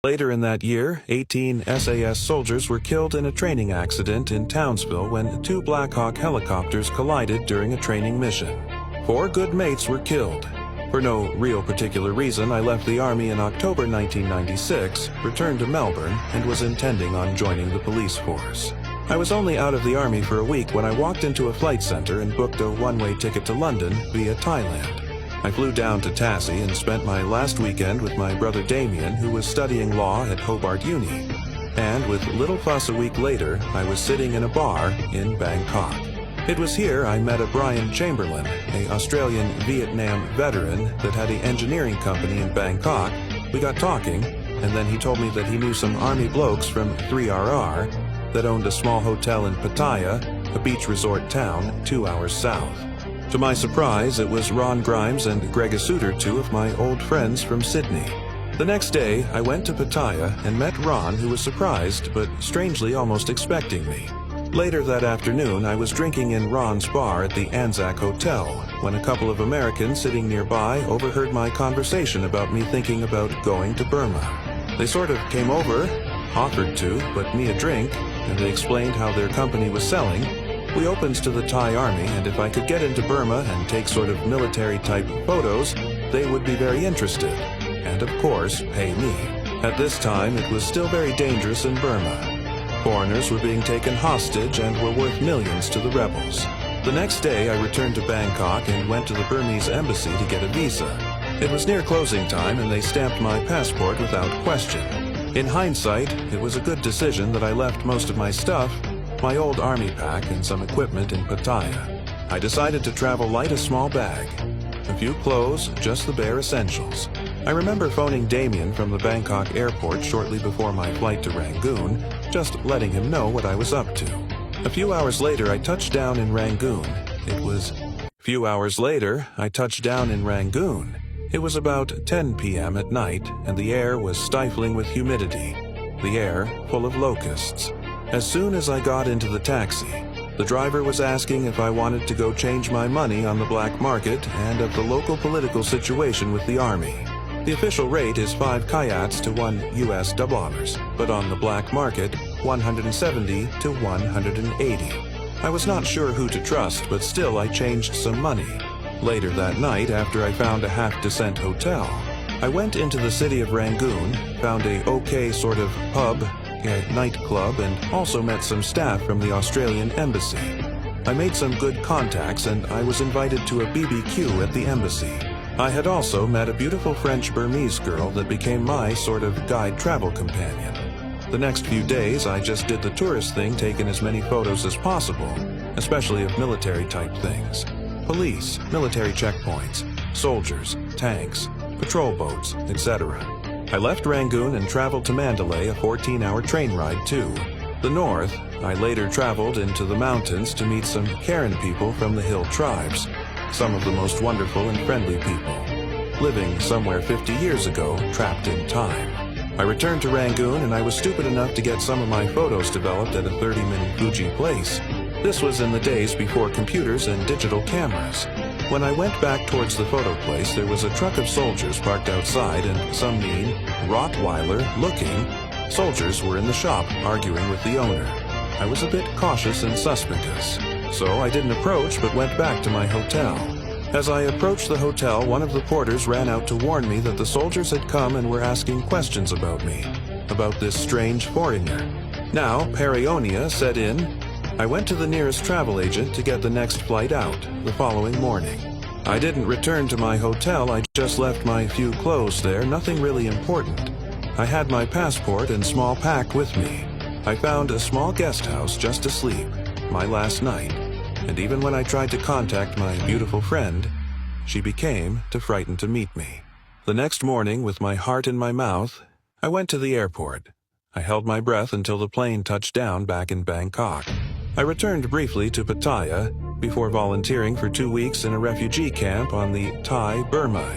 Later in that year, 18 SAS soldiers were killed in a training accident in Townsville when two Black Hawk helicopters collided during a training mission. 4 good mates were killed. For no real particular reason, I left the Army in October 1996, returned to Melbourne, and was intending on joining the police force. I was only out of the Army for a week when I walked into a flight center and booked a one-way ticket to London via Thailand. I flew down to Tassie and spent my last weekend with my brother Damien, who was studying law at Hobart Uni. And with little fuss a week later, I was sitting in a bar in Bangkok. It was here I met a Brian Chamberlain, an Australian Vietnam veteran that had an engineering company in Bangkok. We got talking, and then he told me that he knew some Army blokes from 3RR that owned a small hotel in Pattaya, a beach resort town 2 hours south. To my surprise, it was Ron Grimes and Greg Asuter, 2 of my old friends from Sydney. The next day, I went to Pattaya and met Ron, who was surprised, but strangely almost expecting me. Later that afternoon, I was drinking in Ron's bar at the Anzac Hotel, when a couple of Americans sitting nearby overheard my conversation about me thinking about going to Burma. They sort of came over, offered to, but me a drink, and they explained how their company was selling. We opened to the Thai Army, and if I could get into Burma and take sort of military-type photos, they would be very interested, and of course, pay me. At this time, it was still very dangerous in Burma. Foreigners were being taken hostage and were worth millions to the rebels. The next day, I returned to Bangkok and went to the Burmese embassy to get a visa. It was near closing time, and they stamped my passport without question. In hindsight, it was a good decision that I left most of my stuff, my old army pack and some equipment in Pattaya. I decided to travel light, a small bag. A few clothes, just the bare essentials. I remember phoning Damien from the Bangkok airport shortly before my flight to Rangoon, just letting him know what I was up to. A few hours later, I touched down in Rangoon. It was about 10 p.m. at night, and the air was stifling with humidity, the air full of locusts. As soon as I got into the taxi, the driver was asking if I wanted to go change my money on the black market and of the local political situation with the Army. The official rate is 5 kyats to $1, but on the black market, 170 to 180. I was not sure who to trust, but still I changed some money. Later that night, after I found a half-decent hotel, I went into the city of Rangoon, found a okay sort of pub, a nightclub, and also met some staff from the Australian embassy. I made some good contacts, and I was invited to a BBQ at the embassy. I had also met a beautiful French Burmese girl that became my sort of guide travel companion. The next few days, I just did the tourist thing, taking as many photos as possible, especially of military-type things. Police, military checkpoints, soldiers, tanks, patrol boats, etc. I left Rangoon and traveled to Mandalay, a 14-hour train ride to the north. I later traveled into the mountains to meet some Karen people from the hill tribes, some of the most wonderful and friendly people, living somewhere 50 years ago, trapped in time. I returned to Rangoon, and I was stupid enough to get some of my photos developed at a 30-minute Fuji place. This was in the days before computers and digital cameras. When I went back towards the photo place, there was a truck of soldiers parked outside, and some mean, Rottweiler-looking soldiers were in the shop arguing with the owner. I was a bit cautious and suspicious, so I didn't approach but went back to my hotel. As I approached the hotel, one of the porters ran out to warn me that the soldiers had come and were asking questions about me, about this strange foreigner. Now, paranoia set in. I went to the nearest travel agent to get the next flight out the following morning. I didn't return to my hotel, I just left my few clothes there, nothing really important. I had my passport and small pack with me. I found a small guest house just to sleep, my last night, and even when I tried to contact my beautiful friend, she became too frightened to meet me. The next morning, with my heart in my mouth, I went to the airport. I held my breath until the plane touched down back in Bangkok. I returned briefly to Pattaya before volunteering for 2 weeks in a refugee camp on the Thai Burma.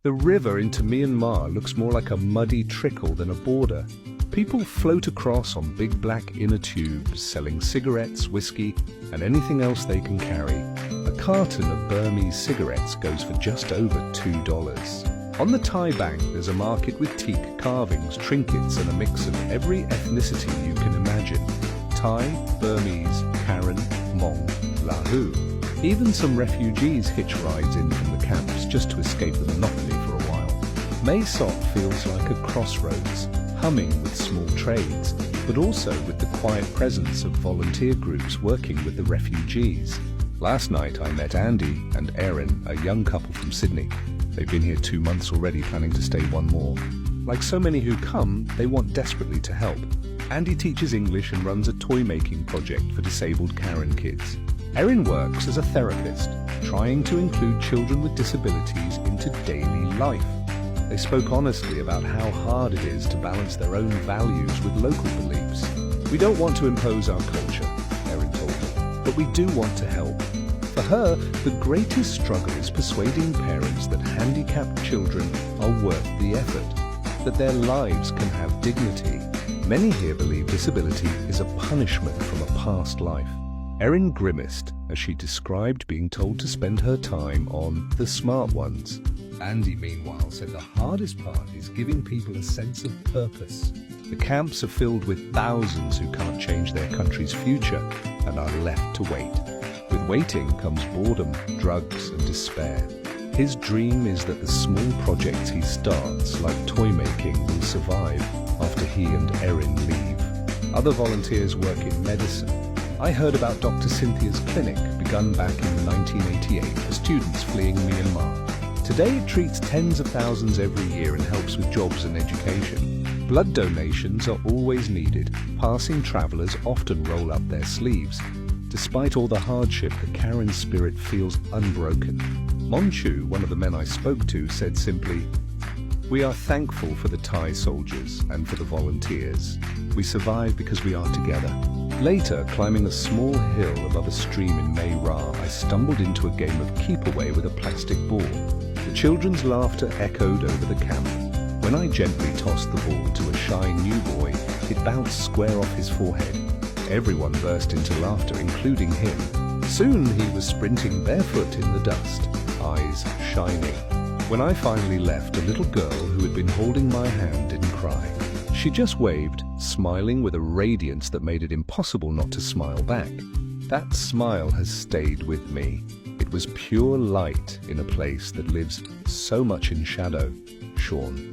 The river into Myanmar looks more like a muddy trickle than a border. People float across on big black inner tubes, selling cigarettes, whiskey, and anything else they can carry. A carton of Burmese cigarettes goes for just over $2. On the Thai bank, there's a market with teak carvings, trinkets, and a mix of every ethnicity you can imagine. Thai, Burmese, Karen, Hmong, Lahu. Even some refugees hitch rides in from the camps just to escape the monotony for a while. Mae Sot feels like a crossroads, humming with small trades, but also with the quiet presence of volunteer groups working with the refugees. Last night I met Andy and Erin, a young couple from Sydney. They've been here 2 months already, planning to stay one more. Like so many who come, they want desperately to help. Andy teaches English and runs a toy-making project for disabled Karen kids. Erin works as a therapist, trying to include children with disabilities into daily life. They spoke honestly about how hard it is to balance their own values with local beliefs. We don't want to impose our culture, Erin told me, but we do want to help. For her, the greatest struggle is persuading parents that handicapped children are worth the effort, that their lives can have dignity. Many here believe disability is a punishment from a past life. Erin grimaced as she described being told to spend her time on the smart ones. Andy, meanwhile, said the hardest part is giving people a sense of purpose. The camps are filled with thousands who can't change their country's future and are left to wait. With waiting comes boredom, drugs, and despair. His dream is that the small projects he starts, like toy making, will survive after he and Erin leave. Other volunteers work in medicine. I heard about Dr. Cynthia's clinic, begun back in 1988 for students fleeing Myanmar. Today it treats tens of thousands every year and helps with jobs and education. Blood donations are always needed. Passing travellers often roll up their sleeves. Despite all the hardship, the Karen spirit feels unbroken. Monchu, one of the men I spoke to, said simply, "We are thankful for the Thai soldiers and for the volunteers. We survive because we are together." Later, climbing a small hill above a stream in Mae Ra, I stumbled into a game of keep-away with a plastic ball. The children's laughter echoed over the camp. When I gently tossed the ball to a shy new boy, it bounced square off his forehead. Everyone burst into laughter, including him. Soon he was sprinting barefoot in the dust, eyes shining. When I finally left, a little girl who had been holding my hand didn't cry. She just waved, smiling with a radiance that made it impossible not to smile back. That smile has stayed with me. It was pure light in a place that lives so much in shadow. Sean.